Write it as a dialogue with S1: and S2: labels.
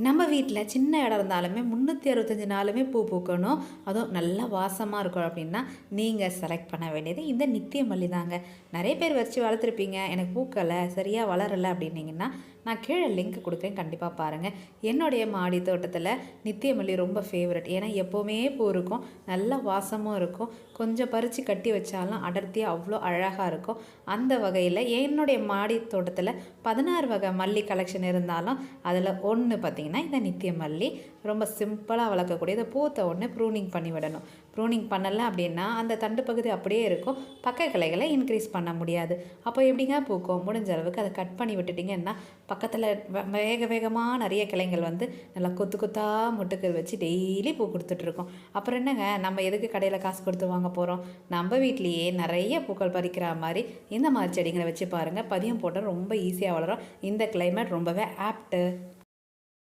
S1: நம்ம வீட்டில் சின்ன இடம் இருந்தாலுமே 365 நாளுமே பூ பூக்கணும். அதுவும் நல்லா வாசமாக இருக்கும் அப்படின்னா, நீங்கள் செலக்ட் பண்ண வேண்டியது இந்த நித்திய மல்லி தாங்க. நிறைய பேர் வச்சு வளர்த்துருப்பீங்க. எனக்கு பூக்கலை, சரியாக வளரலை அப்படின்னீங்கன்னா, நான் கீழே லிங்க் கொடுக்குறேன். கண்டிப்பாக பாருங்கள். என்னுடைய மாடி தோட்டத்தில் நித்திய மல்லி ரொம்ப ஃபேவரட். ஏன்னா எப்போவுமே பூ இருக்கும், நல்ல வாசமும் இருக்கும். கொஞ்சம் பறித்து கட்டி வச்சாலும் அடர்த்தியாக அவ்வளோ அழகாக இருக்கும். அந்த வகையில் என்னுடைய மாடி தோட்டத்தில் 16 வகை மல்லி கலெக்ஷன் இருந்தாலும் அதில் ஒன்று பார்த்திங்கன்னா இந்த நித்திய மல்லி. ரொம்ப சிம்பிளாக வளர்க்கக்கூடிய இதை பூத்த ஒன்று ப்ரூனிங் பண்ணி விடணும். ப்ரூனிங் பண்ணலை அப்படின்னா அந்த தண்டு பகுதி அப்படியே இருக்கும், பக்க கிளைகளை இன்க்ரீஸ் பண்ண முடியாது. அப்போ எப்படிங்க பூக்கும்? முடிஞ்ச அளவுக்கு அதை கட் பண்ணி விட்டுட்டிங்கன்னா பக்கத்தில் வேகமாக நிறைய கிளைகள் வந்து நல்லா கொத்து கொத்தாக முட்டுக்கள் வச்சு டெய்லி பூ கொடுத்துட்ருக்கோம். அப்புறம் என்னங்க, நம்ம எதுக்கு கடையில் காசு கொடுத்து வாங்க போகிறோம்? நம்ம வீட்லேயே நிறைய பூக்கள் பறிக்கிற மாதிரி இந்த மாதிரி செடிகளை வச்சு பாருங்கள். பதியம் போட்டால் ரொம்ப ஈஸியாக வளரும். இந்த கிளைமேட் ரொம்பவே ஆப்ட்டு.